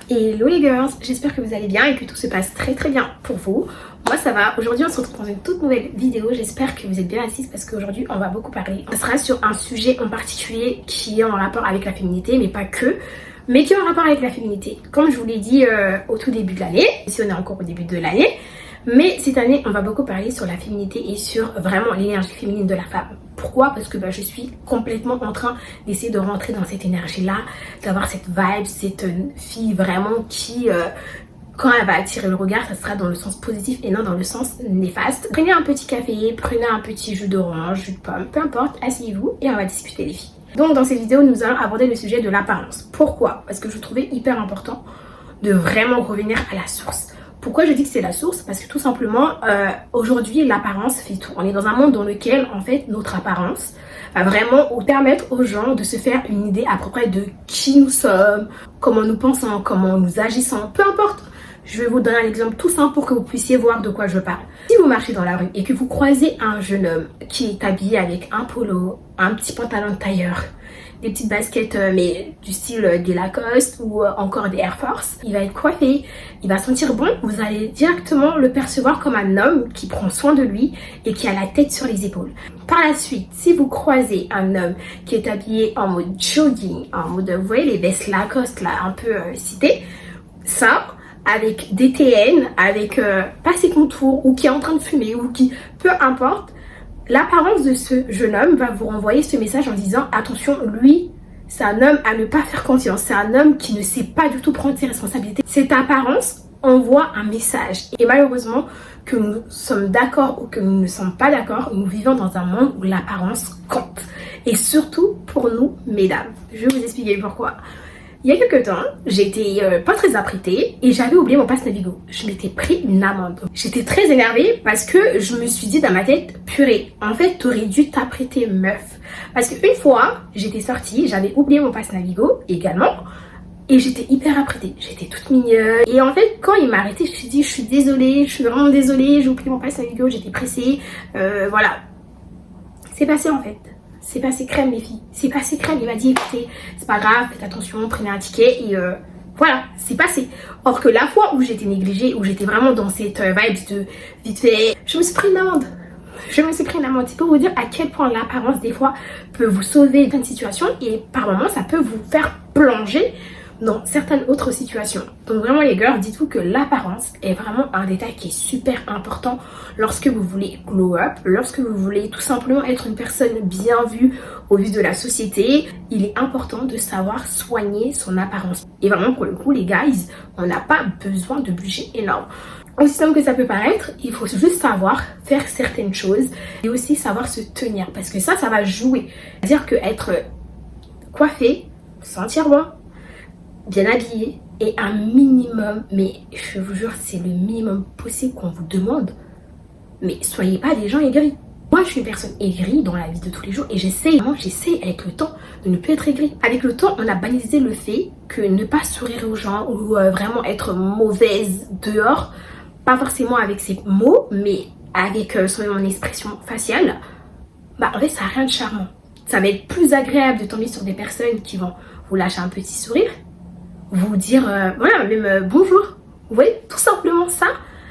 Hello les girls, j'espère que vous allez bien et que tout se passe très bien pour vous. Moi ça va, aujourd'hui on se retrouve dans une toute nouvelle vidéo, j'espère que vous êtes bien assises parce qu'aujourd'hui on va beaucoup parler. Ce sera sur un sujet en particulier qui est en rapport avec la féminité, mais pas que, mais qui est en rapport avec la féminité. Comme je vous l'ai dit au tout début de l'année, si on est encore au début de l'année, mais cette année on va beaucoup parler sur la féminité et sur vraiment l'énergie féminine de la femme. Pourquoi? Parce que je suis complètement en train d'essayer de rentrer dans cette énergie-là, d'avoir cette vibe, cette fille vraiment qui, quand elle va attirer le regard, ça sera dans le sens positif et non dans le sens néfaste. Prenez un petit café, prenez un petit jus d'orange, jus de pomme, peu importe, asseyez-vous et on va discuter les filles. Donc dans cette vidéo, nous allons aborder le sujet de l'apparence. Pourquoi? Parce que je trouvais hyper important de vraiment revenir à la source. Pourquoi je dis que c'est la source? Parce que tout simplement, aujourd'hui, l'apparence fait tout. On est dans un monde dans lequel, en fait, notre apparence va vraiment permettre aux gens de se faire une idée à peu près de qui nous sommes, comment nous pensons, comment nous agissons, peu importe. Je vais vous donner un exemple tout simple pour que vous puissiez voir de quoi je parle. Si vous marchez dans la rue et que vous croisez un jeune homme qui est habillé avec un polo, un petit pantalon de tailleur, des petites baskets mais du style des Lacoste ou encore des Air Force, il va être coiffé, il va sentir bon, vous allez directement le percevoir comme un homme qui prend soin de lui et qui a la tête sur les épaules. Par la suite, si vous croisez un homme qui est habillé en mode jogging, en mode, vous voyez les vestes Lacoste là un peu citées, ça avec des TN, avec pas ses contours ou qui est en train de fumer ou qui, peu importe, l'apparence de ce jeune homme va vous renvoyer ce message en disant attention, lui, c'est un homme à ne pas faire confiance. C'est un homme qui ne sait pas du tout prendre ses responsabilités. Cette apparence envoie un message. Et malheureusement, que nous sommes d'accord ou que nous ne sommes pas d'accord, nous vivons dans un monde où l'apparence compte. Et surtout pour nous, mesdames. Je vais vous expliquer pourquoi. Il y a quelques temps, j'étais pas très apprêtée et j'avais oublié mon passe Navigo. Je m'étais pris une amende. J'étais très énervée parce que je me suis dit dans ma tête, purée, en fait, t'aurais dû t'apprêter meuf. Parce qu'une fois, j'étais sortie, j'avais oublié mon passe Navigo également et j'étais hyper apprêtée. J'étais toute mignonne. Et en fait, quand il m'a arrêtée, je me suis dit, je suis désolée, je suis vraiment désolée, j'ai oublié mon passe Navigo, j'étais pressée. Voilà. C'est passé en fait. C'est passé crème les filles, c'est passé crème. Il m'a dit écoutez, c'est pas grave, faites attention, prenez un ticket et voilà, c'est passé. Or que la fois où j'étais négligée, où j'étais vraiment dans cette vibe de vite fait, je me suis pris une amende. C'est pour vous dire à quel point l'apparence des fois peut vous sauver d'une situation et par moments ça peut vous faire plonger dans certaines autres situations. Donc vraiment les girls, dites-vous que l'apparence est vraiment un détail qui est super important lorsque vous voulez glow up, lorsque vous voulez tout simplement être une personne bien vue au vu de la société. Il est important de savoir soigner son apparence. Et vraiment pour le coup les guys, on n'a pas besoin de budget énorme. Aussi simple que ça peut paraître, il faut juste savoir faire certaines choses et aussi savoir se tenir parce que ça va jouer. C'est-à-dire que être coiffé, sentir bon, bien habillé et un minimum, mais je vous jure c'est le minimum possible qu'on vous demande, mais soyez pas des gens aigris. Moi je suis une personne aigrie dans la vie de tous les jours et j'essaie avec le temps de ne plus être aigrie. Avec le temps on a banalisé le fait que ne pas sourire aux gens ou vraiment être mauvaise dehors, pas forcément avec ses mots mais avec son expression faciale, en fait ça n'a rien de charmant. Ça va être plus agréable de tomber sur des personnes qui vont vous lâcher un petit sourire, vous dire voilà même bonjour, vous voyez, tout simplement ça,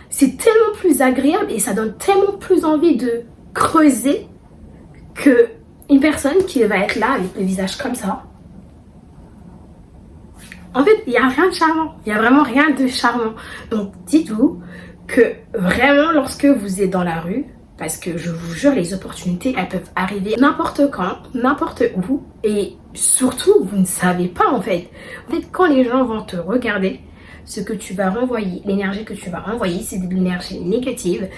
c'est tellement plus agréable et ça donne tellement plus envie de creuser que une personne qui va être là avec le visage comme ça. En fait il n'y a rien de charmant, il n'y a vraiment rien de charmant. Donc dites-vous que vraiment lorsque vous êtes dans la rue, parce que je vous jure les opportunités elles peuvent arriver n'importe quand, n'importe où et surtout vous ne savez pas en fait. En fait quand les gens vont te regarder, ce que tu vas renvoyer, l'énergie que tu vas renvoyer c'est de l'énergie négative.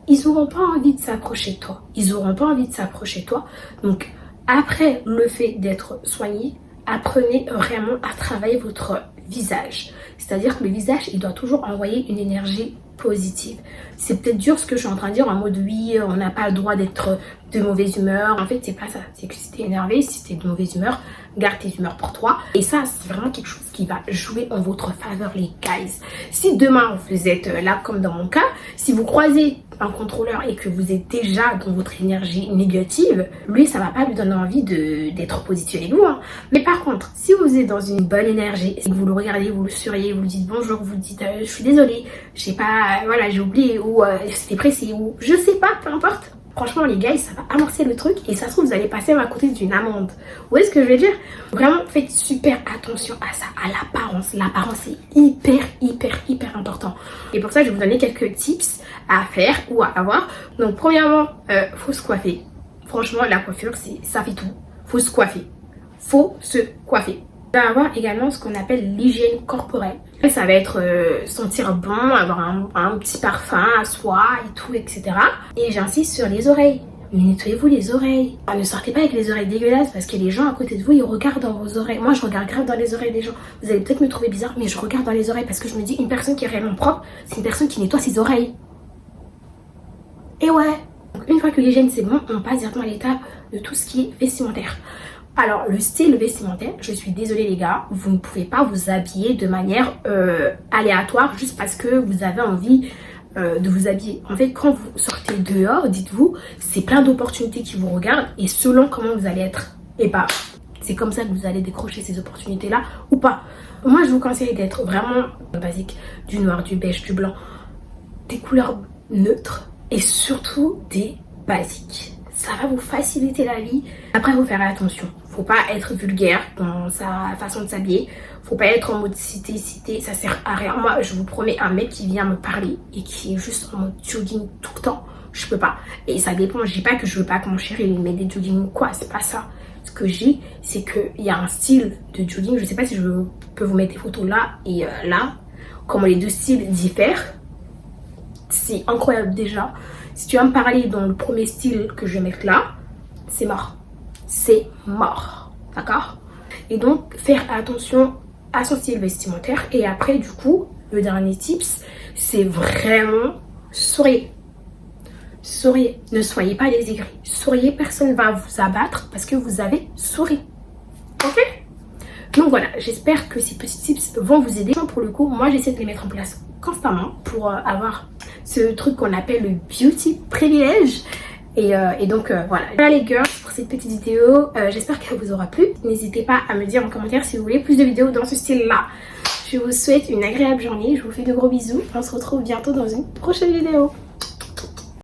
Ils n'auront pas envie de s'approcher de toi. Ils n'auront pas envie de s'approcher de toi. Donc après le fait d'être soigné, apprenez vraiment à travailler votre visage. C'est-à-dire que le visage il doit toujours envoyer une énergie positive. C'est peut-être dur ce que je suis en train de dire en mode oui on n'a pas le droit d'être de mauvaise humeur. En fait, c'est pas ça. C'est que si t'es énervé, si t'es de mauvaise humeur, garde tes humeurs pour toi. Et ça, c'est vraiment quelque chose qui va jouer en votre faveur, les guys. Si demain, vous êtes là, comme dans mon cas, si vous croisez un contrôleur et que vous êtes déjà dans votre énergie négative, lui, ça va pas lui donner envie d'être positif avec vous. Hein. Mais par contre, si vous êtes dans une bonne énergie et que vous le regardez, vous le souriez, vous lui dites bonjour, vous lui dites je suis désolée, je sais pas, voilà, j'ai oublié, ou c'était pressé, ou je sais pas, peu importe. Franchement les gars, ça va amorcer le truc et ça se trouve vous allez passer à côté d'une amende. Vous voyez ce que je veux dire? Vraiment faites super attention à ça, à l'apparence. L'apparence est hyper important. Et pour ça je vais vous donner quelques tips à faire ou à avoir. Donc premièrement, faut se coiffer. Franchement la coiffure ça fait tout. Faut se coiffer. Faut se coiffer. On va avoir également ce qu'on appelle l'hygiène corporelle. Ça va être sentir bon, avoir un petit parfum à soi et tout, etc. Et j'insiste sur les oreilles. Mais nettoyez-vous les oreilles. Ne sortez pas avec les oreilles dégueulasses parce que les gens à côté de vous, ils regardent dans vos oreilles. Moi, je regarde grave dans les oreilles des gens. Vous allez peut-être me trouver bizarre, mais je regarde dans les oreilles parce que je me dis, une personne qui est réellement propre, c'est une personne qui nettoie ses oreilles. Et ouais. Donc, une fois que l'hygiène c'est bon, on passe directement à l'étape de tout ce qui est vestimentaire. Alors, le style vestimentaire, je suis désolée les gars, vous ne pouvez pas vous habiller de manière aléatoire juste parce que vous avez envie de vous habiller. En fait, quand vous sortez dehors, dites-vous, c'est plein d'opportunités qui vous regardent et selon comment vous allez être, et bah, c'est comme ça que vous allez décrocher ces opportunités-là ou pas. Moi, je vous conseille d'être vraiment basique, du noir, du beige, du blanc, des couleurs neutres et surtout des basiques. Ça va vous faciliter la vie. Après, faut faire attention. Faut pas être vulgaire dans sa façon de s'habiller. Faut pas être en mode cité, ça sert à rien. Moi, je vous promets, un mec qui vient me parler et qui est juste en mode jogging tout le temps, je peux pas. Et ça dépend, je dis pas que je veux pas que mon chéri il met des jogging ou quoi, c'est pas ça. Ce que j'ai, c'est qu'il y a un style de jogging, je sais pas si je peux vous mettre des photos là et là, comment les deux styles diffèrent. C'est incroyable déjà. Si tu vas me parler dans le premier style que je vais mettre là, c'est mort. C'est mort. D'accord? Et donc, faire attention à son style vestimentaire. Et après, du coup, le dernier tips, c'est vraiment sourire. Souriez. Ne soyez pas des aigris. Souriez, personne ne va vous abattre parce que vous avez souri. Ok? Donc voilà, j'espère que ces petits tips vont vous aider. Pour le coup, moi, j'essaie de les mettre en place constamment pour avoir ce truc qu'on appelle le beauty privilège. Et donc voilà. Voilà les girls pour cette petite vidéo. J'espère qu'elle vous aura plu. N'hésitez pas à me dire en commentaire si vous voulez plus de vidéos dans ce style-là. Je vous souhaite une agréable journée. Je vous fais de gros bisous. On se retrouve bientôt dans une prochaine vidéo.